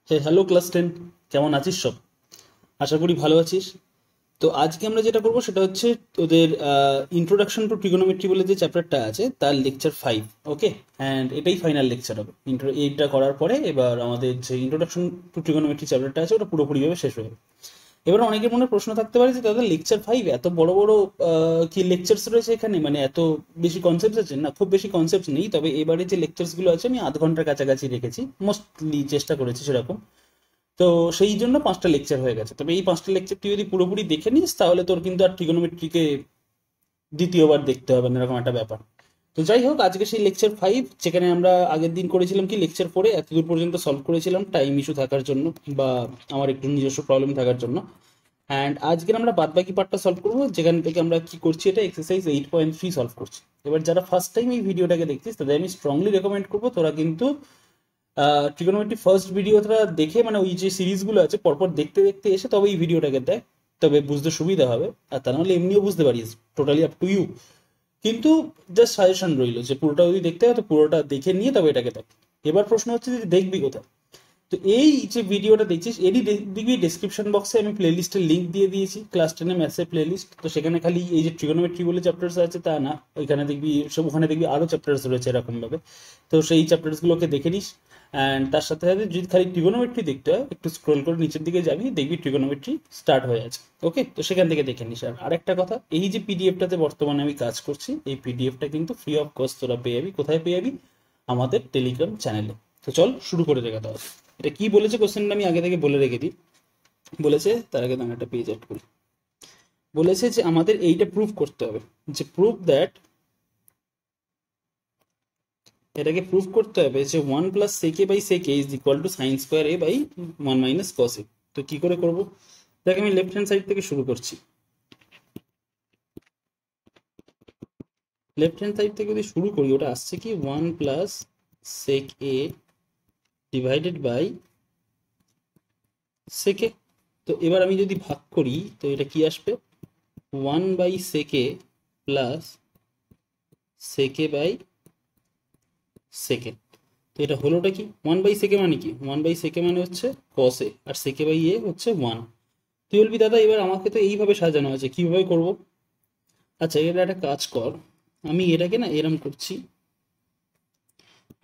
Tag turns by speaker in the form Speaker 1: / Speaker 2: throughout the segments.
Speaker 1: Hello class 10, কেমন আছিস সব? আশা করি ভালো আছিস। তো আজকে আমরা যেটা করবো সেটা হচ্ছে তোদের ইন্ট্রোডাকশন টু ট্রিগোনোমেট্রি বলে যে চ্যাপ্টারটা আছে তার লেকচার 5। ওকে, অ্যান্ড এটাই ফাইনাল লেকচার হবে। এইটা করার পরে এবার আমাদের যে ইন্ট্রোডাকশন টু ট্রিগোনোমেট্রি চ্যাপ্টারটা আছে ওটা পুরোপুরিভাবে শেষ হয়ে যাবে। এবার অনেকের মনে প্রশ্ন থাকতে পারে যে দাদা লেকচার 5 এত বড় বড় কি লেকচার্স রয়েছে এখানে, মানে এত বেশি কনসেপ্ট আছে? না, খুব বেশি কনসেপ্ট নেই, তবে এবারে যে লেকচার্স গুলো আছে আমি আধ ঘন্টার কাছাকাছি রেখেছি, মোস্টলি চেষ্টা করেছি সেরকম। তো সেই জন্য 5টা লেকচার হয়ে গেছে, তবে এই 5টা লেকচার তুই যদি পুরোপুরি দেখে নিস তাহলে তোর কিন্তু আর ট্রিগোনোমেট্রিকে দ্বিতীয়বার দেখতে হবে না, এরকম একটা ব্যাপার। তো যাই হোক, আজকে সেই লেকচার 5 যেখানে আমরা আগের দিন করেছিলাম কি লেকচার 4 এতদূর পর্যন্ত সলভ করেছিলাম টাইম ইস্যু থাকার জন্য বা আমার একটু নিজস্ব প্রবলেম থাকার জন্য। অ্যান্ড আজকে আমরা বাদ বাকি পার্টটা সলভ করবো, যেখান থেকে আমরা কি করছি, এটা এক্সারসাইজ 8.3 সলভ করছি। এবার যারা ফার্স্ট টাইম এই ভিডিওটাকে দেখছিস তাদের আমি স্ট্রংলি রেকমেন্ড করবো তোরা কিন্তু ট্রিগোনোমেট্রি ফার্স্ট ভিডিওটা দেখে, মানে ওই যে সিরিজগুলো আছে পরপর দেখতে দেখতে এসে তবে এই ভিডিওটাকে দেখ, তবে বুঝতে সুবিধা হবে। আর তা নাহলে এমনিও বুঝতে পারিস, টোটালি আপ টু ইউ। কিন্তু জাস্ট সাজেশন রইলো যে পুরোটা যদি দেখতে হয় তো পুরোটা দেখে নিয়ে তবে এটাকে দেখ। এবার প্রশ্ন হচ্ছে যে দেখবি কোথায়? তো এই যে ভিডিওটা দেখছিস এরই দেখবি ডেসক্রিপশন বক্সে আমি প্লেলিস্টের লিঙ্ক দিয়ে দিয়েছি, ক্লাস 10 ম্যাথসের প্লেলিস্ট। তো সেখানে খালি এই যে ট্রিগোনোমেট্রি বলে চ্যাপ্টার্স আছে তা না, ওইখানে দেখবি সব, ওখানে দেখবি আরো চ্যাপ্টার্স রয়েছে এরকম ভাবে। তো সেই চ্যাপ্টার্স গুলোকে দেখে নিস। অ্যান্ড তার সাথে সাথে যদি খালি ট্রিগোনোমেট্রি দেখতে হয় একটু স্ক্রোল করে নিচের দিকে যাবি, দেখবি ট্রিগোনোমেট্রি স্টার্ট হয়ে আছে। ওকে, তো সেখান থেকে দেখে নিস। আর আরেকটা কথা, এই যে পিডিএফটাতে বর্তমানে আমি কাজ করছি, এই পিডিএফটা কিন্তু ফ্রি অফ কস্ট তোরা পেয়ে যাবি। কোথায় পেয়ে যাবি? আমাদের টেলিগ্রাম চ্যানেলে। তো চল শুরু করে দেখা দাও। এটা কি বলেছে কোশ্চেনটা আমি আগে থেকে বলে রেখে দিই। বলেছে, তার আগে আমি একটা পেজ অ্যাড করি। বলেছে যে আমাদের এইটা প্রুফ করতে হবে, যে প্রুফ দ্যাট, এটাকে প্রুফ করতে হবে যে 1 + sec a/sec a is equal to sine square a by 1 - cos a। তো কি করে করব? দেখ, আমি লেফট হ্যান্ড সাইড থেকে শুরু করছি। লেফট হ্যান্ড সাইড থেকে যদি শুরু করি, ওটা আসছে কি 1 + sec a divided by sec a। তো এবার আমি যদি ভাগ করি তো এটা কি আসবে? 1/sec a plus sec a by sec a। তো এটা হলোটা কি? 1/sec a মানে কি? 1/sec a মানে হচ্ছে cos a, আর sec a বাই a হচ্ছে 1। তুই বলবি দাদা এবার আমাকে তো এইভাবে সাজানো আছে, কিভাবে করব? আচ্ছা, এটা একটা কাজ কর, আমি এটাকে না এরম করছি।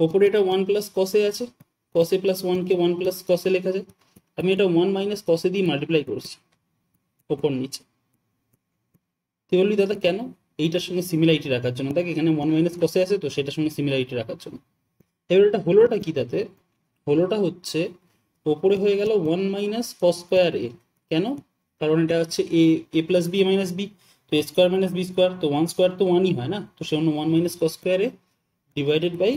Speaker 1: ওপরে এটা 1 + cos a আছে, cos a plus 1 K 1 + cos a লেখা যায়। আমি এটা 1 - cos a দিয়ে মাল্টিপ্লাই করছি ওপর নিচে। তুই বলবি দাদা কেন? এইটার সঙ্গে সিমিলারিটি রাখার জন্য। দেখ, এখানে 1 - cos a আছে তো সেটার সঙ্গে সিমিলারিটি রাখার জন্য। এবার এটা হলোটা কি তাতে? হলোটা হচ্ছে ওপরে হয়ে গেল 1 - cos² a। কেন? কারণ এটা হচ্ছে এ, a + b - b, তো a² - b², তো 1² তো 1ই হয় না, তো সে 1 - cos² a divided by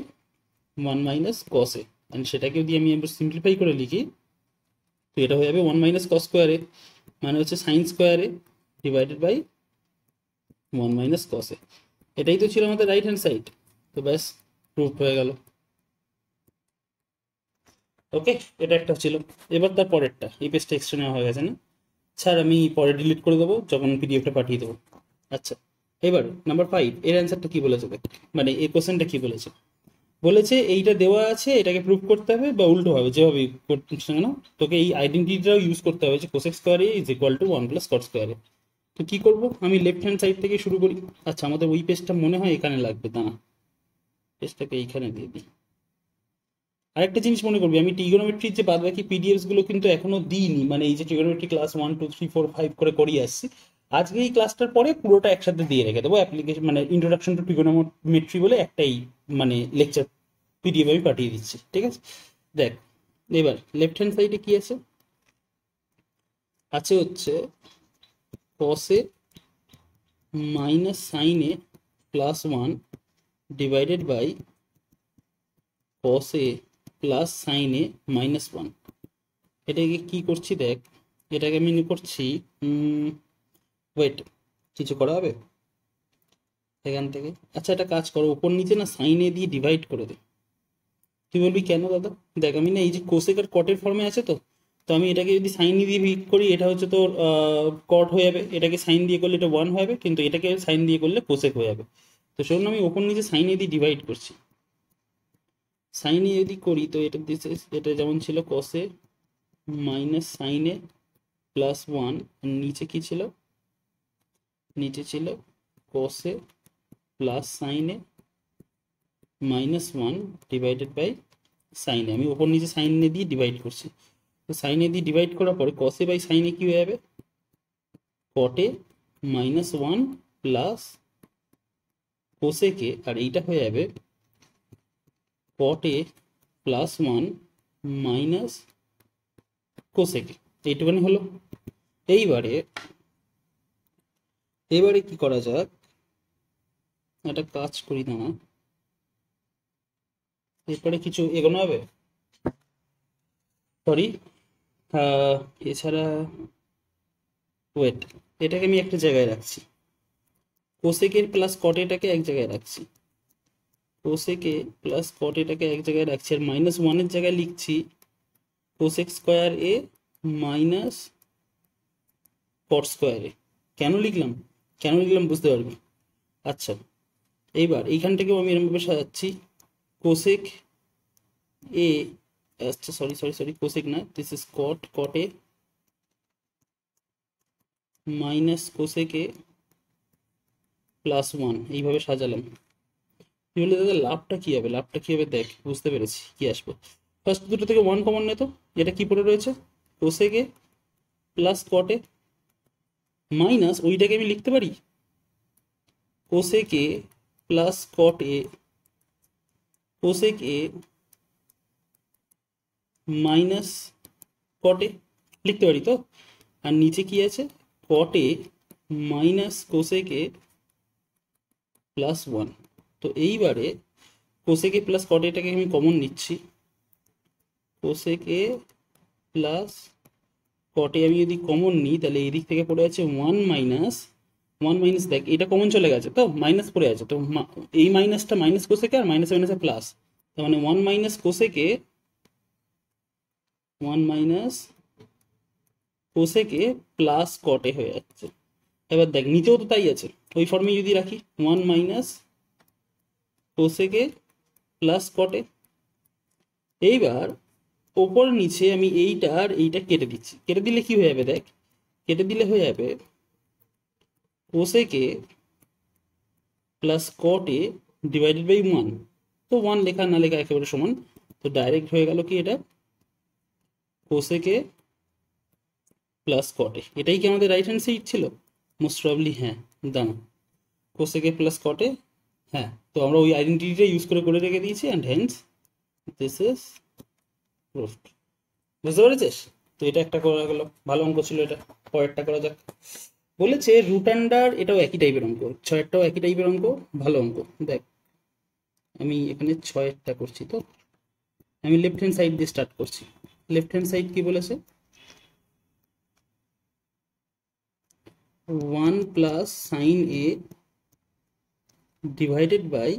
Speaker 1: 1 - cos a। And সেটাকে যদি আমি এবার সিম্পলিফাই করে লিখি তো এটা হয়ে যাবে 1 - cos² a মানে হচ্ছে sine square A divided by 1 - cos a। এটাই তো ছিল আমাদের রাইট হ্যান্ড সাইড। তো ব্যাস, প্রুফ হয়ে গেল। ওকে, এটা একটা ছিল। এবার তার পরেরটা, এই পেজটা এক্সট্রা নেওয়া হয়ে গেছে না? স্যার আমি পরে ডিলিট করে দেবো যখন পিডিএফটা পাঠিয়ে দেবো। আচ্ছা, এবার নাম্বার 5 এর অ্যান্সারটা কি বলেছে দেখ, মানে এই কোশ্চেনটা কি বলেছে। বলেছে এইটা দেওয়া আছে, এটাকে প্রুভ করতে হবে বা উল্টো হবে যেভাবে করছিস না কেন, তোকে এই আইডেন্টিটিটাও ইউজ করতে হবে যে cosec² a is equal to 1 + cot²a। তো কি করব? আমি লেফট হ্যান্ড সাইড থেকে শুরু করি। আচ্ছা, আমাদের ওই পেজটা মনে হয় এখানে লাগবে, দাঁড়া পেজটাকে এইখানে দিয়ে দিই। আরেকটা জিনিস মনে করবি, আমি ট্রিগোনোমেট্রির যে বাদ বাকি পিডিএফস গুলো কিন্তু এখনো দিইনি, মানে এই যে ট্রিগোনোমেট্রি ক্লাস 1 2 3 4 5 করে করিয়ে আসছি, আজকে এই ক্লাসটার পরে পুরোটা একসাথে দিয়ে রেখে দেবো অ্যাপ্লিকেশন, মানে ইন্ট্রোডাকশন টু ট্রিগোনোমেট্রি বলে একটাই মানে লেকচার পিডিএফ আমি পাঠিয়ে দিচ্ছি, ঠিক আছে? দেখ, এবার লেফট হ্যান্ড সাইডে কি আছে? আছে হচ্ছে cos a minus sine a plus 1 divided by cos a plus sine a minus 1। এটাকে কি করছি দেখ, এটাকে আমি করছি, ওয়েট, কিছু করা হবে এখান থেকে। আচ্ছা, একটা কাজ করো, উপর নিচে না সাইন এ দিয়ে ডিভাইড করে দে। তুই বলবি কেন দাদা? দেখ, আমি না এই যে কোসেক আর কটের ফর্মে আছে তো, তো আমি এটাকে যদি সাইন দিয়ে ভিট করি এটা হচ্ছে তোর কট হয়ে যাবে, এটাকে সাইন দিয়ে করলে এটা 1 হয়ে যাবে, কিন্তু এটাকে সাইন দিয়ে করলে কোসেক হয়ে যাবে। তো সেজন্য আমি ওপর নিচে সাইন এ দিয়ে ডিভাইড করছি। সাইন এ যদি করি তো এটা দিস, এটা যেমন ছিল কসে minus sine A plus one, নিচে কি ছিল, নিচে ছিল cos A plus sine A minus one divided by sine A. আমি ওপর নিচে সাইন এ দিয়ে ডিভাইড করছি, তো সাইন এ দিয়ে ডিভাইড করার পরে কস এ বাই সাইন এ কি হয়ে যাবে, কট A minus one plus cosec, আর এইটা হয়ে যাবে কট এ প্লাস ওয়ান মাইনাস কোসেকে। এইটুখানি হলো। এইবারে এবারে কি করা যাক, একটা কাজ করি না, এরপরে কিছু এগোনো হবে, সরি এছাড়া ওয়েট, এটাকে আমি একটা জায়গায় রাখছি, কোসেকের প্লাস কট এটাকে এক জায়গায় রাখছি, কোসেকে প্লাস কট এটাকে এক জায়গায় রাখছি, আর মাইনাস ওয়ানের জায়গায় লিখছি কোসেক স্কোয়ার এ মাইনাস কট স্কোয়ার এ। কেন লিখলাম, কেন লিখলাম বুঝতে পারবি। আচ্ছা, এইবার এইখান থেকেও আমি এরকমভাবে সাজাচ্ছি, কোসেক এ, আচ্ছা সরি সরি সরি কোসেক না, this is cot, cot A minus cosec A plus one, এইভাবে সাজালাম। কি বলে দাদা লাভটা কি হবে, লাভটা কি হবে দেখ, বুঝতে পেরেছি কি আসবে। ফার্স্ট দুটো থেকে ওয়ান কমন নে, তো এটা কি পড়ে রয়েছে, cosec A plus cot A minus, ওইটাকে আমি লিখতে পারি cosec A plus cot A, cosec A minus cot A লিখতে পারি তো। আর নিচে কি আছে, cot A minus cosec A plus one. তো এইবারে কোসেক এ প্লাস কট এটাকে আমি কমন নিচ্ছি, কোসেক এ প্লাস কট এ আমি যদি কমন নিই তাহলে এই দিক থেকে পড়ে আছে ওয়ান মাইনাস, ওয়ান মাইনাস দেখ এটা কমন চলে গেছে তো মাইনাস পড়ে আছে, তো এই মাইনাসটা মাইনাস কোসেকে আর মাইনাসে মাইনাসে প্লাস, তার মানে ওয়ান মাইনাস কোসেকে, ওয়ান মাইনাস কোসেকে প্লাস কটে হয়ে যাচ্ছে। এবার দেখ নিচেও তো তাই আছে, ওই ফর্মে যদি রাখি ওয়ান মাইনাস কোসেকে প্লাস কটে। এইবার ওপর নিচে আমি এইটা আর এইটা কেটে দিচ্ছি, কেটে দিলে কি হয়ে যাবে দেখ, কেটে দিলে হয়ে যাবে কোসেকে প্লাস কটে ডিভাইডেড বাই ওয়ান। তো ওয়ান লেখা না লেখা একেবারে সমান, তো ডাইরেক্ট হয়ে গেল কি এটা কোসেকে প্লাস কটে। এটাই কি আমাদের রাইট হ্যান্ড সাইড ছিল, মোস্ট প্রবলি হ্যাঁ, দাঁড়া কোসেকে প্লাস কটে, হ্যাঁ। তো আমরা ওই আইডেন্টিটিটা ইউজ করে করে রেখে দিয়েছি, and hence this is proofed. বুঝতে পেরেছিস? তো এটা একটা করা গেল, ভালো অঙ্ক ছিল এটা। পরেরটা করা যাক, বলেছে রুট আন্ডার, এটাও একই টাইপের অঙ্ক, ছয়েরটাও একই টাইপের অঙ্ক, ভালো অঙ্ক। দেখ আমি এখানে ছয়েরটা করছি, তো আমি লেফট হ্যান্ড সাইড দিয়ে স্টার্ট করছি। লেফট হ্যান্ড সাইড কি বলেছে, one plus sine A divided by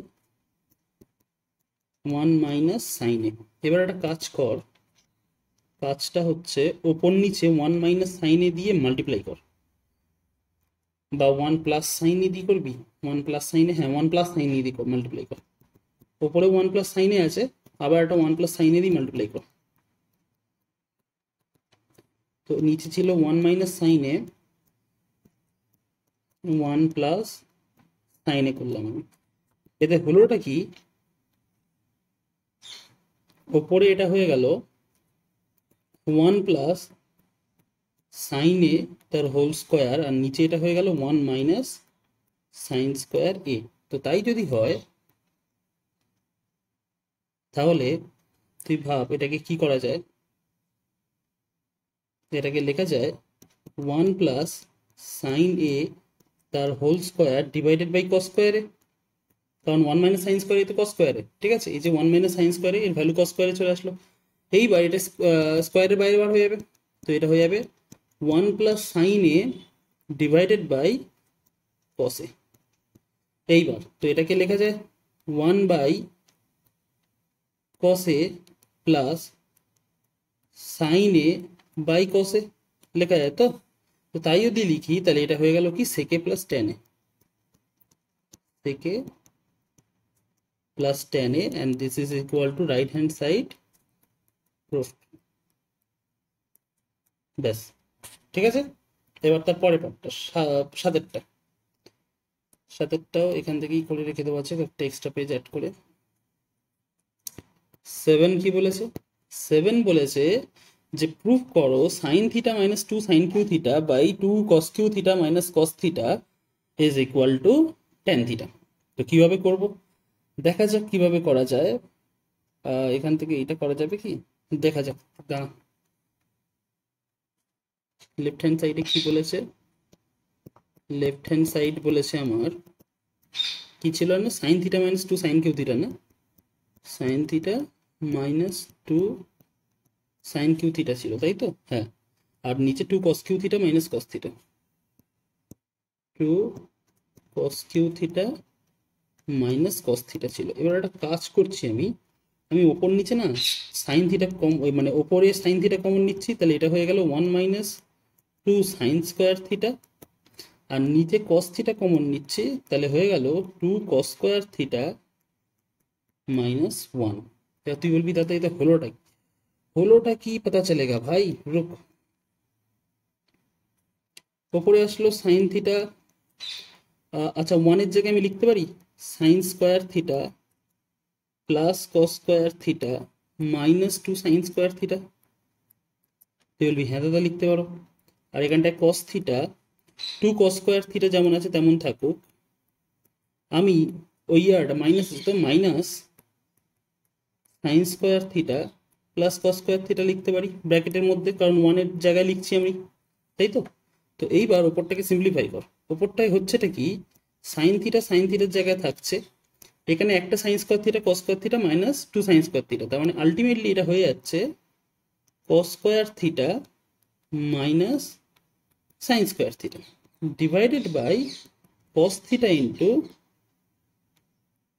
Speaker 1: one minus sine A. এবার একটা কাজ কর, কাজটা হচ্ছে ওপর নিচে ওয়ান মাইনাস সাইন এ দিয়ে মাল্টিপ্লাই কর, বা ওয়ান প্লাস সাইন এ দিয়ে করবি, ওয়ান প্লাস সাইনে, হ্যাঁ ওয়ান প্লাস সাইন এ দিয়ে মাল্টিপ্লাই কর। ওপরে ওয়ান প্লাস সাইনে আছে, আবার একটা ওয়ান প্লাস সাইনে দিয়ে মাল্টিপ্লাই কর। তো নিচে ছিল ওয়ান মাইনাস সাইনে, ওয়ান প্লাস সাইনে করলাম আমি। এতে হলোটা কি, ওপরে এটা হয়ে গেল ওয়ান প্লাস সাইন এ তার হোল স্কোয়ার, আর নিচে এটা হয়ে গেল ওয়ান মাইনাস সাইন স্কোয়ার এ। তো তাই যদি হয় তাহলে তুই ভাব এটাকে কি করা যায়, এটাকে লেখা যায় ওয়ান প্লাস সাইন এ তার whole square divided by cos স্কোয়ারে, কারণ ওয়ান মাইনাস সাইন স্কোয়ার তো কস স্কোয়ারে, ঠিক আছে। এই যে ওয়ান মাইনাস সাইন স্কোয়ারে এর ভ্যালু কস স্কোয়ারে চলে আসলো, এইবার এটা স্কোয়ারের বাইরে বার হয়ে যাবে, তো এটা হয়ে যাবে one plus sine A divided by cos A. এইবার তো এটাকে লেখা যায় one by cos A plus sine A by cos A লেখা যায়। তো তো তাই যদি লিখি তাহলে এটা হয়ে গেল কি সেকে প্লাস টেন এ, সেকে plus ten A, and this is equal two right hand side proofed. ব্যাস, ঠিক আছে। এবার তার পরের পার্টটা, সাতেরটাও এখান থেকেই করে রেখে দেওয়া আছে, একটা এক্সট্রা পেজ অ্যাড করে। 7 কি বলেছে? 7 বলেছে যে প্রুফ করো sine theta minus 2 sine cube theta by 2 cos cube theta minus cos theta is equal to tan theta. তো কিভাবে করব দেখা যাক কিভাবে করা যায়। এখান থেকে এটা করা যাবে কি দেখা যাক। দাঁড়া, লেফট হ্যান্ড সাইডে কি বলেছে? লেফট হ্যান্ড সাইড বলেছে আমার কি ছিল না, sine theta minus 2 sine cube theta না, sine theta minus 2 sine cube theta ছিল, তাই তো? হ্যাঁ। আর নিচে 2 cos cube theta minus cos theta, 2 cos cube theta minus cos theta ছিল। এবার একটা কাজ করছি আমি, ওপর নিচে না সাইন থিটা কম, ওই মানে ওপরে সাইন থিটা কমন নিচ্ছি, তাহলে এটা হয়ে গেল 1 মাইনাস 2 সাইন স্কোয়ার থিটা, আর নিচে কস থিটা কমন নিচ্ছি, তাহলে হয়ে গেল 2 কস স্কোয়ার থিটা माइनस 1। তুই বলবি দাদা এটা হলোটা কি पता चलेगा भाई, रुक। ওপরে আসলো সাইন থিটা, আচ্ছা 1 এর জায়গায় আমি লিখতে পারি sign square theta plus cos square theta minus 2 sine square theta. তুই বলবি হ্যাঁ দাদা লিখতে পারো। আর এখানটায় কস থিটা 2 কস স্কোয়ার থিটা যেমন আছে তেমন থাকুক, আমি ওই ইয়ারটা মাইনাস তো minus sine square theta plus cos square theta লিখতে পারি ব্র্যাকেটের মধ্যে, কারণ 1 এর জায়গায় লিখছি আমি, তাই তো? তো এইবার ওপরটাকে সিম্পলিফাই কর। ওপরটায় হচ্ছেটা কি, সাইন থিটার জায়গায় থাকছে, এখানে একটা sine square theta cos square theta minus 2 sine square theta, তার মানে আলটিমেটলি এটা হয়ে যাচ্ছে cos square theta minus sine square theta divided by cos theta into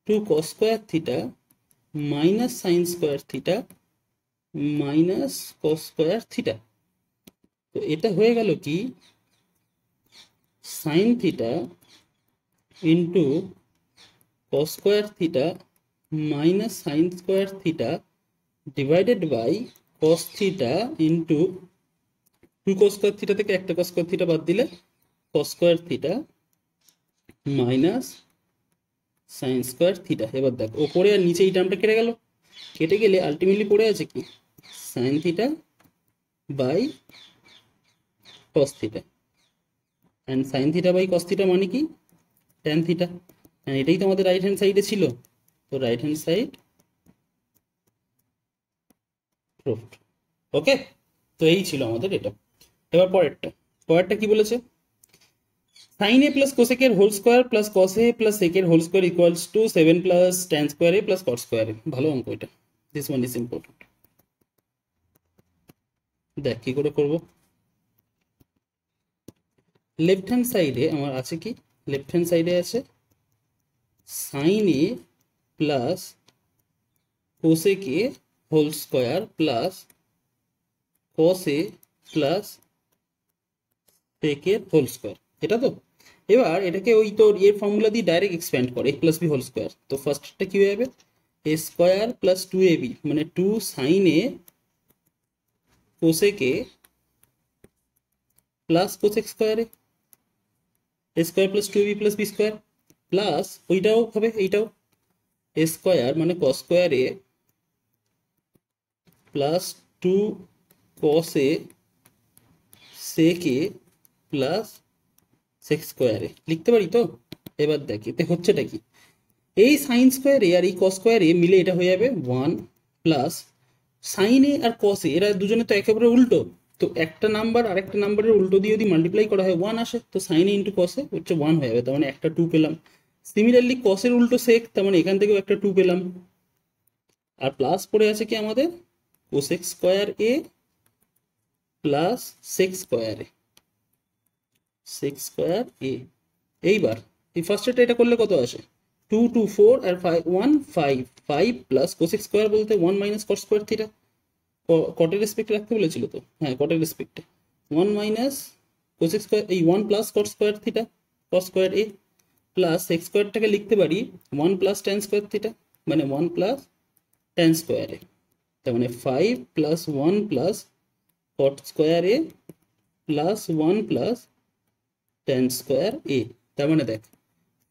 Speaker 1: 2 cos square theta minus sine square theta minus cos square theta. তো এটা হয়ে গেল কি sine theta into cos square theta minus sine square theta divided by cos theta into 2 cos square theta থেকে একটা কস square theta বাদ দিলে কস square theta minus sine square theta. এবার দেখ ওপরে আর নিচে এই টার্মটা কেটে গেল, কেটে গেলে আলটিমেটলি পড়ে আছে কি sine theta by cos theta, and sine theta by cos theta মানে কি ট্যান থিটা, এটাই তো আমাদের রাইট হ্যান্ড সাইডে ছিল। তো right hand side proofed. Okay, তো এই ছিল আমাদের এটা। এবার পরেরটা কি বলেছে, সাইন এ প্লাস কোসেকের whole square plus cos A plus সেকের whole square equals to 7 plus tan square A plus cot square A. ভালো অঙ্ক এটা, দিস ওয়ান ইজ ইম্পর্টেন্ট। দেখ কি করে করব। লেফট হ্যান্ড সাইডে আমার আছে কি, লেফট হ্যান্ড সাইডে আছে sine A plus cosec A whole square plus cos A plus সেকের হোল স্কোয়ার, এটা তো। এবার এটাকে ওই তোর এর ফর্মুলা দিয়ে ডাইরেক্ট এক্সপ্যান্ড করে a plus B whole square. তো ফার্স্টটা কি হয়ে যাবে এ স্কোয়ার প্লাস 2ab মানে 2 sine A cosec A plus cosec square A square plus 2ab plus B square plus ওইটাও হবে এইটাও এ স্কোয়ার মানে cos square A plus 2 cos A sec A plus sec স্কোয়ারে লিখতে পারি তো। এবার দেখ এতে হচ্ছেটা কি, এই সাইন স্কোয়ার এ আর এই কস স্কোয়ার এ মিলে এটা হয়ে যাবে 1 প্লাস সাইন এ আর কস এ এরা দুজনে তো একেবারে উল্টো, তো একটা নাম্বার আর একটা নাম্বারের উল্টো দিয়ে যদি মাল্টিপ্লাই করা হয় 1 আসে, তো সাইন এ ইন্টু কস এ হচ্ছে 1 হয়ে যাবে, তার মানে একটা 2 পেলাম। সিমিলারলি কসের উল্টো সেক, তার মানে এখান থেকেও একটা 2 পেলাম। আর প্লাস পড়ে আছে কি আমাদের কোসেক স্কোয়ার এ প্লাস সেক স্কোয়ার এ, সেক স্কোয়ার এ। এইবার এই ফার্স্টটা এটা করলে কত আসে 2 2 4 আর 5 1 5 5 প্লাস কোসেক স্কোয়ার বলতে 1 মাইনাস কট স্কোয়ার থিটা, কটের রেসপেক্ট রাখতে বলেছিল তো, হ্যাঁ কটের রেসপেক্টে 1 মাইনাস কোসেক স্কোয়ার এই 1 plus cot square theta cos square এ প্লাস সেক স্কোয়ারটাকে লিখতে পারি 1 প্লাস ট্যান স্কোয়ার থিটা মানে 1 প্লাস ট্যান স্কোয়ার এ, তার মানে 5 প্লাস 1 প্লাস কট স্কোয়ার এ প্লাস 1 প্লাস ট্যান স্কোয়ার এ। তার মানে দেখ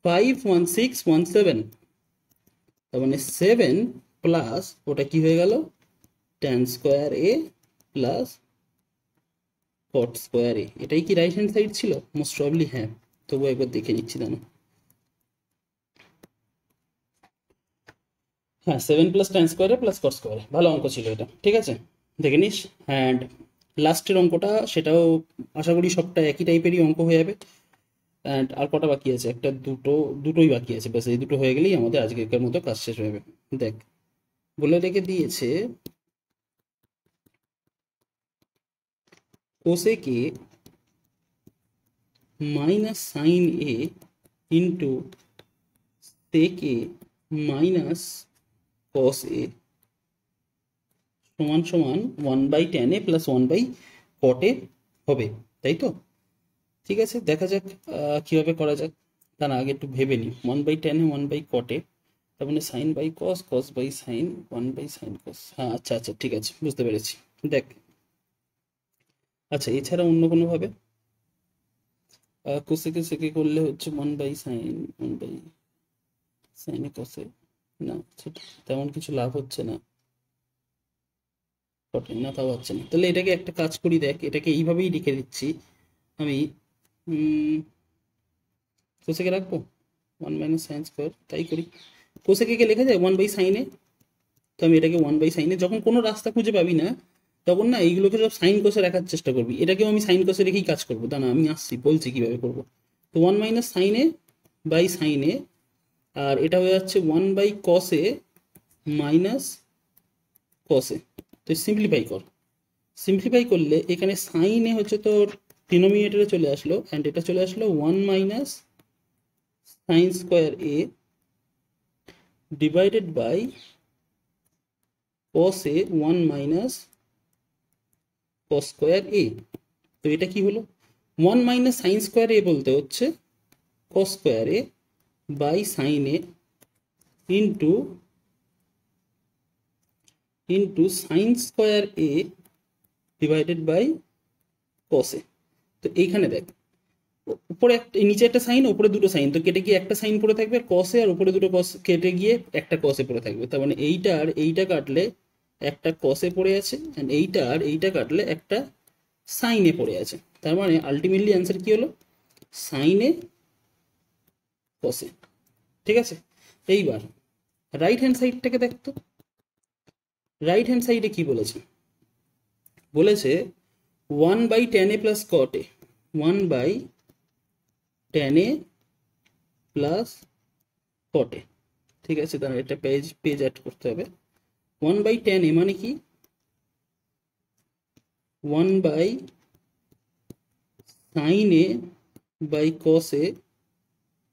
Speaker 1: 5 1 6 1 7, তার মানে 7 প্লাস ওটা কি হয়ে গেল ট্যান স্কোয়ার এ প্লাস কট স্কোয়ার এ। এটাই কি রাইট হ্যান্ড সাইড ছিল? মোস্ট প্রবলি হ্যাঁ, তবু একবার দেখে নিচ্ছি দাঁড়া। হ্যাঁ 7 plus tan square A plus cot square A, ভালো অঙ্ক ছিল এটা, ঠিক আছে দেখে নিস। অ্যান্ড লাস্টের অঙ্কটা সেটাও আশা করি সবটা একই টাইপেরই অঙ্ক হয়ে যাবে। অ্যান্ড আর কটা বাকি আছে? একটা দুটোই বাকি আছে, ব্যাস এই দুটো হয়ে গেলেই আমাদের আজকের মতো কাজ শেষ হয়ে যাবে। দেখ বলে রেখে দিয়েছে cosec A minus sine A into sec A minus cos A সমান সমান 1/tan এ প্লাস 1/cot এ হবে, তাই তো? ঠিক আছে, দেখা যাক কিভাবে করা যাক। তার আগে একটু ভেবে নিই। 1/tan এ 1/cot এ, তার মানে sine by cos, cos by sine, 1/sin cos. হ্যাঁ আচ্ছা আচ্ছা ঠিক আছে, বুঝতে পেরেছি। দেখ আচ্ছা এছাড়া অন্য কোনোভাবে কোসেকে সেকে করলে হচ্ছে 1/sin 1/sin এ কসে, না সেটা তেমন কিছু লাভ হচ্ছে না, কটে না তাও হচ্ছে না। তাহলে এটাকে একটা কাজ করি, দেখ এটাকে এইভাবেই লিখে দিচ্ছি আমি। কোসেকে রাখবো 1 - sin² তাই করি। কোসেকে কে লেখা যায় 1/sin এ, তো আমি এটাকে 1/sin এ, যখন কোনো রাস্তা খুঁজে পাবি না তখন না এইগুলোকে সব সাইন কোসে রাখার চেষ্টা করবি। এটাকেও আমি সাইন কোসে রেখেই কাজ করবো, তা না আমি আসছি বলছি কিভাবে করবো। তো 1 - sin এ বাই সাইন এ, আর এটা হয়ে যাচ্ছে 1/cos এ মাইনাস কস এ। তো সিম্পলিফাই কর, সিম্পলিফাই করলে এখানে সাইন এ হচ্ছে তোর ডিনোমিনেটরে চলে আসলো, অ্যান্ড এটা চলে আসলো 1 - sin² A divided by cos A 1 - cos² A. তো এটা কি হলো 1 - sin² এ বলতে হচ্ছে cos² A by sine A into sin² A divided by cos A. তো এইখানে দেখ উপরে একটা নিচে একটা সাইন, উপরে দুটো সাইন, তো কেটে গিয়ে একটা সাইন পড়ে থাকবে cos এ, আর উপরে দুটো cos কেটে গিয়ে একটা cos এ পড়ে থাকবে। তার মানে এইটা আর এইটা কাটলে একটা cos এ পড়ে আছে, এন্ড এইটা আর এইটা কাটলে একটা সাইন এ পড়ে আছে। তার মানে আলটিমেটলি অ্যান্সার কি হলো সাইন এ cos এ। ঠিক আছে, এইবার রাইট হ্যান্ড সাইডটাকে দেখতো। রাইট হ্যান্ড সাইডে কি বলেছে? বলেছে 1/tan a plus cot a, 1/tan a plus cot a। ঠিক আছে, তাহলে এটা পেজ অ্যাড করতে হবে। 1/tan a মানে কি 1/sin a by cos a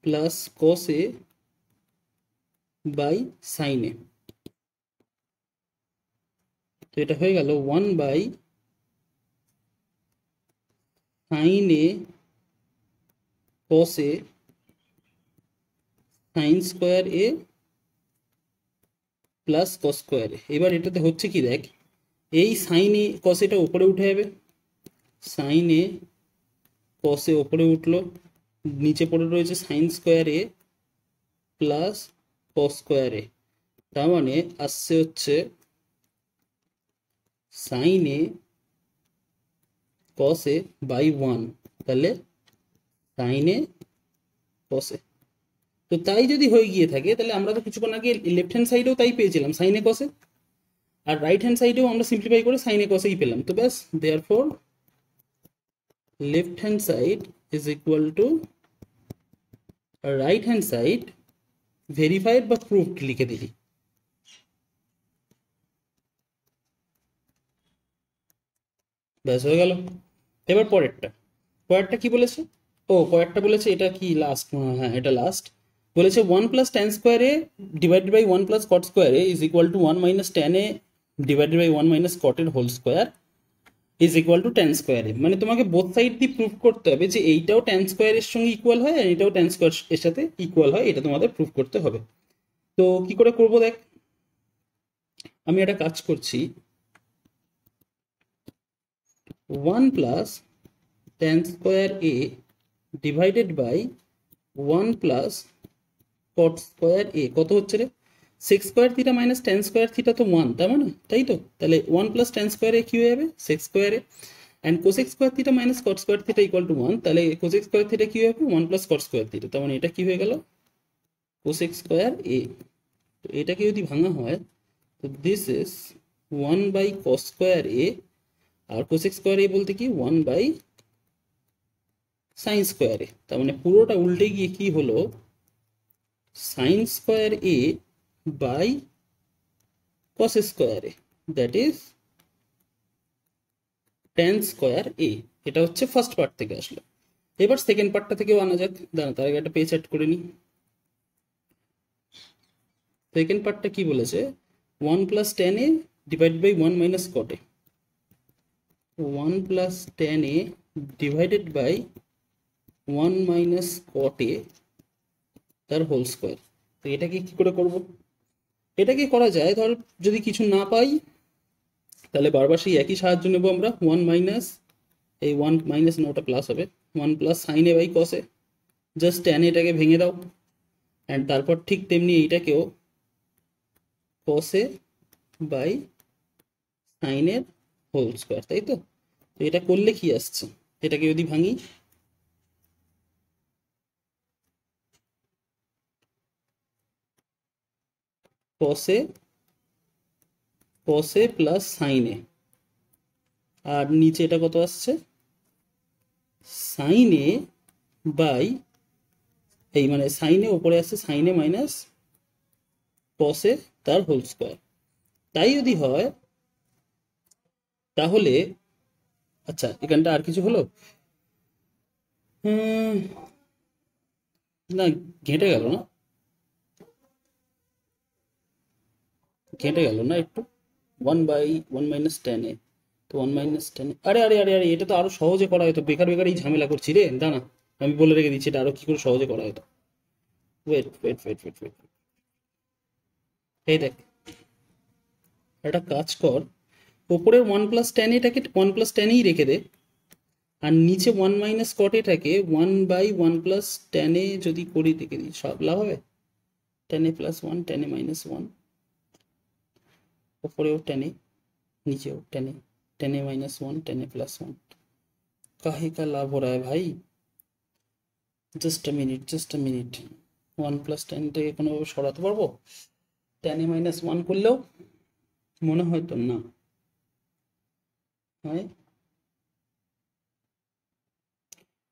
Speaker 1: plus cos a by sin a। তো এটা হয়ে গেল 1/sin a cos a sin² a plus cos² a। এবার এটাতে হচ্ছে কি দেখ, এই সাইন এ কস এটা উপরে উঠে যাবে, সাইন এ কস এ উপরে উঠলো, নিচে পড়ে রয়েছে sin² a plus cos² a। তার মানে আসছে হচ্ছে sign A cos A by 1, তাহলে সাইন এ কস এ। তো তাই যদি হয়ে গিয়ে থাকে তাহলে আমরা তো কিছুক্ষণ আগে লেফট হ্যান্ড সাইডেও তাই পেয়েছিলাম সাইন এ কস এ, আর রাইট হ্যান্ড সাইডেও আমরা সিম্পলিফাই করে সাইন এ কস এই পেলাম। তো ব্যাস, therefore left hand side is equal two right hand side verified বা প্রুভড লিখে দিলি। ব্যাস হয়ে গেল। এবার পরেরটা, পরেরটা কি বলেছে? ও পরেরটা বলেছে এটা কি লাস্ট, হ্যাঁ এটা লাস্ট। বলেছে 1 + tan² a divided by 1 + cot² a is equal to 1 - tan a divided by 1 - cot এর whole square is equal to tan²a। মানে তোমাকে বোথ সাইড দিয়ে প্রুভ করতে হবে যে এইটাও tan² এর সঙ্গে ইকুয়াল হয় আর এটাও tan² এর সাথে ইকুয়াল হয়, এটা তোমাদের প্রুভ করতে হবে। তো কি করে করবো দেখ, আমি একটা কাজ করছি, 1 plus tan square A divided by 1 plus cot square A কত হচ্ছে রে, sec square theta minus tan square theta তো 1, তার মানে তাই তো, তাহলে 1 প্লাস ট্যান স্কোয়ার এ কি হয়ে যাবে, sec square A, and cosec square theta minus cot square theta equal to 1, তাহলে কোসেক স্কোয়ার থিটা কি হবে, 1 প্লাস কট স্কোয়ার থিটা, তার মানে এটা কি হয়ে গেল কোসেক স্কোয়ার এ। তো এটাকে যদি ভাঙা হয় তো this is 1 by cos square A, আর কোসেক স্কোয়ার এ বলতে কি 1 বাই সাইন স্কোয়ার এ, তার মানে পুরোটা উল্টে গিয়ে কি হলো sine square A by cos square A, that is tan square A. এটা হচ্ছে ফার্স্ট পার্ট থেকে আসলো। এবার সেকেন্ড পার্টটা থেকেও আনা যাক, দাঁড়া তার আগে একটা পেজ সেট করে নিই। সেকেন্ড পার্টটা কি বলেছে, 1 plus tan A divide by 1 minus cot A, 1 plus tan A divided by 1 minus cot A তার হোল স্কোয়ার। তো এটাকে কি করে করব, এটাকে করা যায়, ধর যদি কিছু না পাই তাহলে বারবার সেই একই সাহায্য নেব আমরা, 1 মাইনাস এই 1 মাইনাস না ওটা প্লাস হবে, 1 plus sine A by cos A, just tan এটাকে ভেঙে দাও, অ্যান্ড তারপর ঠিক তেমনি এইটাকেও কস এ বাই সাইন এর হোল স্কোয়ার, তাই তো। তো এটা করলে কি আসছে, এটাকে যদি ভাঙি cos a প্লাস সাইন এ, আর নিচে এটা কত আসছে সাইন এ বাই এই মানে সাইন এ ওপরে আসছে sine A minus cos a তার হোল স্কোয়ার। তাই যদি হয় তাহলে আচ্ছা এখানটা আর কিছু হলো না, ঘেঁটে গেল না, ঘেঁটে গেল না একটু, 1 বাই 1 মাইনাস ট্যান এ, তো 1 মাইনাস ট্যান এ, আরে আরে আরে আরে এটা তো আরো সহজে করা হতো, বেকার বেকার এই ঝামেলা করছি রে, দাঁড়া আমি বলে রেখে দিচ্ছি এটা আরো কি করে সহজে করা হতো। Wait wait wait wait wait, এই দেখ একটা কাজ কর, ওপরের 1 প্লাস ট্যান এটাকে 1 প্লাস ট্যানেই রেখে দে, আর নিচে 1 মাইনাস কট এটাকে 1 বাই 1 প্লাস ট্যান এ যদি করি রেখে দিই, সব লাভ হবে, tan A plus 1 tan A minus 1, ওপরেও ট্যান এ नीचे टेन ए माइनस 1 टेन ए प्लस 1, काहे का लाभ हो रहा है भाई, just a minute 1 plus ten থেকে কোনোভাবে সরাতে পারবো, টেন এ মাইনাস 1 করলেও মনে হয় তো না হয়,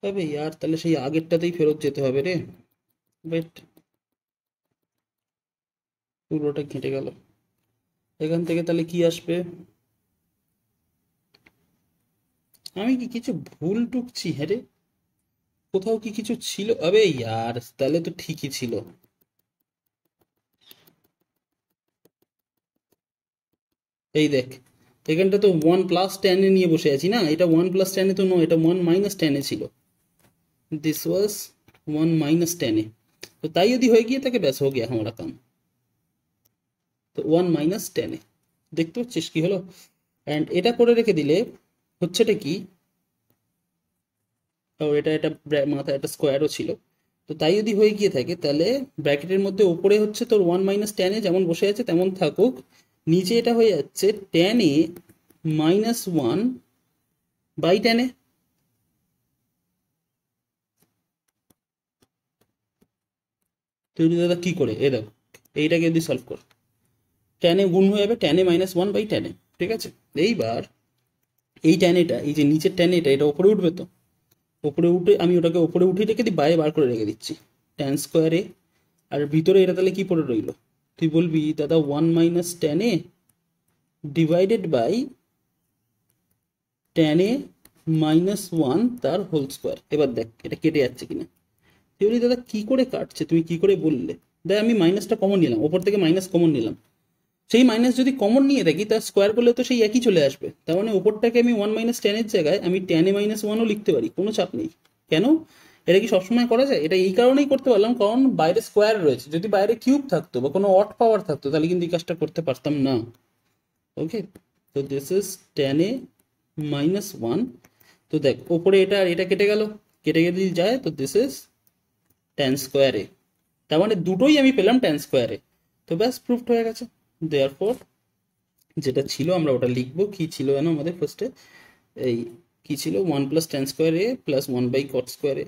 Speaker 1: তবে यार তাহলে সেই আগেরটাতেই ফেরত যেতে হবে রে, ওয়েট পুরোটা কেটে গেল, এখান থেকে তাহলে কি আসবে, আমি কি কিছু ভুল টুকছি, হ্যাঁ রে কোথাও কি কিছু ছিল, আবে यार তাহলে তো ঠিকই ছিল, এই দেখ এখানটা তো 1 প্লাস ট্যান এ নিয়ে বসে আছি না, এটা 1 প্লাস ট্যান এ তো নয়, এটা 1 মাইনাস ট্যান এ ছিল, দিস ওয়াজ 1 মাইনাস ট্যান এ, তো তাই যদি হয়ে গিয়ে তাকে ব্যাস হো গিয়া हमारा काम, তো 1 মাইনাস ট্যান এ, দেখতে পাচ্ছিস কি হলো, অ্যান্ড এটা করে রেখে দিলে হচ্ছেটা কি, ও এটা এটা মাথায় একটা স্কোয়ারও ছিল, তো তাই যদি হয়ে গিয়ে থাকে তাহলে ব্র্যাকেটের মধ্যে উপরে হচ্ছে তোর 1 মাইনাস ট্যান এ যেমন বসে আছে তেমন থাকুক, নিচে এটা হয়ে যাচ্ছে tan A minus 1 by tan A, তুই দাদা কি করে এ দেখো এইটাকে যদি সলভ কর ট্যান এ গুণ হয়ে যাবে tan A minus 1 by tan A, ঠিক আছে। এইবার এই ট্যান এটা এই যে নিচের ট্যান এটা এটা উপরে উঠবে, তো উপরে উঠে আমি ওটাকে উপরে উঠিয়ে রেখে দিই, বাইরে বার করে রেখে দিচ্ছি ট্যান স্কোয়ার এ, আর ভিতরে এটা তাহলে কি পড়ে রইলো, তুই বলবি দাদা 1 minus tan A divided by tan A minus 1 তার হোল স্কোয়ার। এবার দেখ এটা কেটে যাচ্ছে কিনা, তুই বলি দাদা কি করে কাটছে, তুমি কি করে বললে, দেখ আমি মাইনাসটা কমন নিলাম, ওপর থেকে মাইনাস কমন নিলাম, সেই মাইনাস যদি কমন নিয়ে থাকি তার স্কোয়ার করলে তো সেই একই চলে আসবে, তার মানে ওপরটাকে আমি 1 মাইনাস ট্যানের জায়গায় আমি ট্যান এ মাইনাস 1ও লিখতে পারি, কোনো চাপ নেই। কেন, এটা কি সবসময় করা যায়, এটা এই কারণেই করতে পারলাম কারণ বাইরে স্কোয়ার রয়েছে, যদি বাইরে কিউব থাকতো বা কোনো অড পাওয়ার থাকতো তাহলে কিন্তু এই কাজটা করতে পারতাম না। ওকে, তো দিস ইজ ট্যান এ -1, তো দেখ ওপরে এটা আর এটা কেটে গেল, কেটে গেলে যায়, তো দিস ইজ tan স্কোয়ার এ, তার মানে দুটোই আমি পেলাম tan স্কোয়ার এ। তো ব্যাস প্রুফড হয়ে গেছে। দেয়ারফর যেটা ছিল আমরা ওটা লিখবো, কি ছিল যেন আমাদের ফার্স্টে, এই কি ছিল, 1 + tan square A plus 1/cot square a,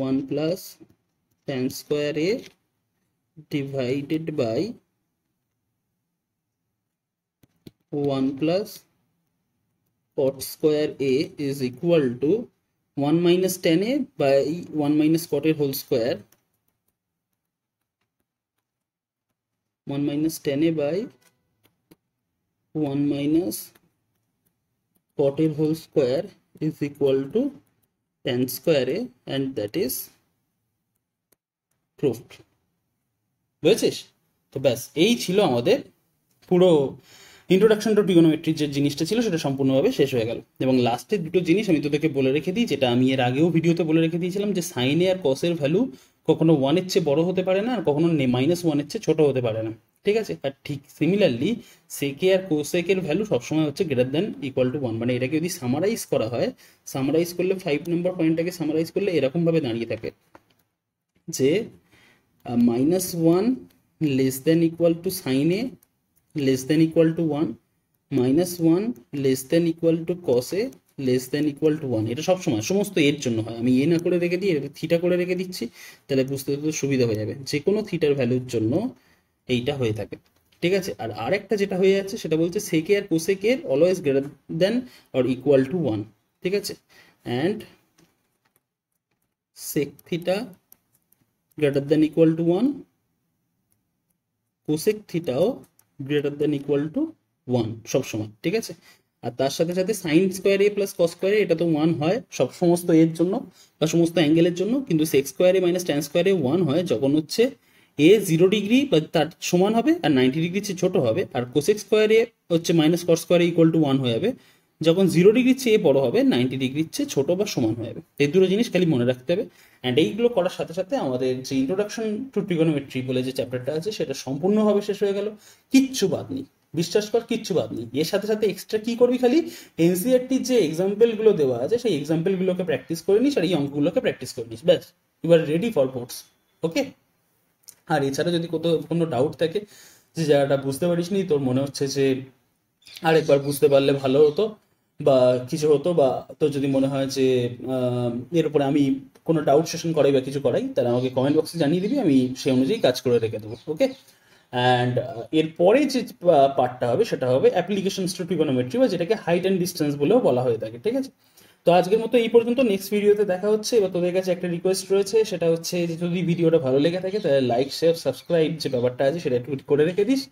Speaker 1: 1 + tan square A divided by 1 + cot square a is equal to 1 - tan a by 1 - cot এর whole square, 1 - tan a by 1 - cot এর whole square is equal to tan square A, and that is proved. বুঝেছিস? তো ব্যাস এই ছিল আমাদের পুরো introduction to ট্রিগোনোমেট্রির যে জিনিসটা ছিল সেটা সম্পূর্ণভাবে শেষ হয়ে গেল। এবং লাস্টের দুটো জিনিস আমি তোদেরকে বলে রেখে দিই, যেটা আমি এর আগেও ভিডিওতে বলে রেখে দিয়েছিলাম, যে সাইনে আর কসের ভ্যালু কখনো 1-এর চেয়ে বড় হতে পারে না, আর কখনো -1-এর চেয়ে ছোট হতে পারে না, ঠিক আছে? আর ঠিক সিমিলারলি সেকে আর কোসেকের ভ্যালু সবসময় হচ্ছে গ্রেটার দ্যান ইকুয়াল টু 1। মানে এটাকে যদি সামারাইজ করা হয়, সামারাইজ করলে 5 নম্বর পয়েন্টটাকে সামারাইজ করলে এরকমভাবে দাঁড়িয়ে থাকে যে -1 less than equal to sine A less than equal to 1, -1 less than equal to cos A less than equal to 1। এটা সবসময় সমস্ত এর জন্য হয়। আমি এ না করে রেখে দিই, এটা থিটা করে রেখে দিচ্ছি, তাহলে বুঝতে তো সুবিধা হয়ে যাবে। যে কোনো থিটার ভ্যালুর জন্য এইটা হয়ে থাকে, ঠিক আছে? আর আরেকটা যেটা হয়ে যাচ্ছে সেটা বলছে সেকে আর কোসেকের always greater than or equal to 1, ঠিক আছে? And sec theta greater than equal to 1, cosec থিটাও গ্রেটার দেন ইকুয়াল টু 1 সবসময়, ঠিক আছে? আর তার সাথে সাথে sine square A plus cos square A, এটা তো 1 হয় সব সমস্ত এর জন্য বা সমস্ত অ্যাঙ্গেলের জন্য, কিন্তু সেক square A minus tan square a 1 হয় যখন হচ্ছে এ 0 ডিগ্রি বা তার সমান হবে আর 90 ডিগ্রির চেয়ে ছোট হবে, আর কোসেক স্কোয়ার এ হচ্ছে minus cos square A equal to 1 হয়ে যাবে যখন 0 ডিগ্রির চেয়ে বড় হবে, 90 ডিগ্রির চেয়ে ছোট বা সমান হয়ে যাবে। এই দুটো জিনিস খালি মনে রাখতে হবে। অ্যান্ড এইগুলো করার সাথে সাথে আমাদের যে ইন্ট্রোডাকশন টু ট্রিগোনোমেট্রি বলে যে চ্যাপ্টারটা আছে সেটা সম্পূর্ণভাবে শেষ হয়ে গেল। কিচ্ছু বাদ নেই, বিশ্বাস কর, কিচ্ছু বাদ নেই। এর সাথে সাথে এক্সট্রা কি করবি, খালি এনসিইআরটির যে এক্সাম্পলগুলো দেওয়া আছে সেই এক্সাম্পলগুলোকে প্র্যাকটিস করে নিস আর এই অঙ্কগুলোকে প্র্যাকটিস করে নিস, ব্যাস you are ready for boards. Okay? আর এছাড়া যদি কোথাও কোনো ডাউট থাকে, যে জায়গাটা বুঝতে পারিস নি, তোর মনে হচ্ছে যে আরেকবার বুঝতে পারলে ভালো হতো বা কিছু হতো, বা তোর যদি মনে হয় যে এর উপরে আমি কোনো ডাউট সেশন করাই বা কিছু করাই, তাহলে আমাকে কমেন্ট বক্সে জানিয়ে দিবি, আমি সেই অনুযায়ী কাজ করে রেখে দেবো। ওকে? অ্যান্ড এরপরে যে পার্টটা হবে সেটা হবে অ্যাপ্লিকেশনস টু ট্রিগোনোমেট্রি, বা যেটাকে হাইট অ্যান্ড ডিস্টেন্স বলেও বলা হয়ে থাকে, ঠিক আছে? তো আজকের মতো এই পর্যন্ত, নেক্সট ভিডিওতে দেখা হচ্ছে। এবার তোদের কাছে একটা রিকোয়েস্ট রয়েছে, সেটা হচ্ছে যে যদি ভিডিওটা ভালো লেগে থাকে তাহলে লাইক শেয়ার সাবস্ক্রাইব যে ব্যাপারটা আছে সেটা একটু করে রেখে দিস।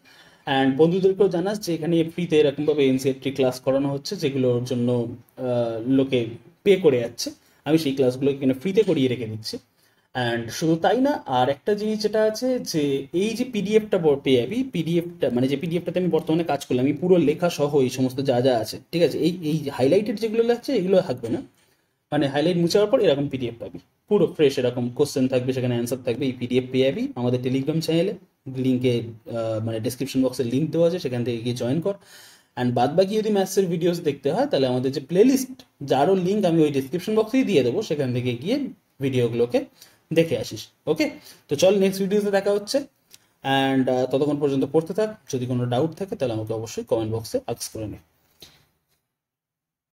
Speaker 1: অ্যান্ড বন্ধুদেরকেও জানাস যে এখানে ফ্রিতে এরকমভাবে এনসিইআরটি ক্লাস করানো হচ্ছে, যেগুলোর জন্য লোকে পে করে যাচ্ছে, আমি সেই ক্লাসগুলো এখানে ফ্রিতে করিয়ে রেখে দিচ্ছি। অ্যান্ড শুধু তাই না, আর একটা জিনিস যেটা আছে, যে এই যে পিডিএফটা পেয়ে যাবি, পিডিএফটা মানে যে পিডিএফটাতে আমি বর্তমানে কাজ করলাম, আমি পুরো লেখা সহ এই সমস্ত যা যা আছে, ঠিক আছে? এই এই হাইলাইটেড যেগুলো লাগছে এগুলো থাকবে না, মানে হাইলাইট মুছে যাওয়ার পর এরকম পিডিএফ পাবি পুরো ফ্রেশ, এরকম কোশ্চেন থাকবে, সেখানে অ্যান্সার থাকবে, এই পিডিএফ পেয়ে যাবি আমাদের টেলিগ্রাম চ্যানেলে। লিঙ্কে মানে ডেসক্রিপশন বক্সে লিঙ্ক দেওয়া আছে, সেখান থেকে গিয়ে জয়েন কর। অ্যান্ড বাদ বাকি যদি ম্যাথসের ভিডিওস দেখতে হয় তাহলে আমাদের যে প্লেলিস্ট, যারও লিঙ্ক আমি ওই ডেসক্রিপশন বক্সেই দিয়ে দেবো, সেখান থেকে গিয়ে ভিডিওগুলোকে দেখে আসিস। ওকে? তো চল নেক্সট ভিডিওতে দেখা হচ্ছে। অ্যান্ড ততক্ষণ পর্যন্ত পড়তে থাক, যদি কোনো ডাউট থাকে তাহলে আমাকে অবশ্যই কমেন্ট বক্সে আস্ক করে নে।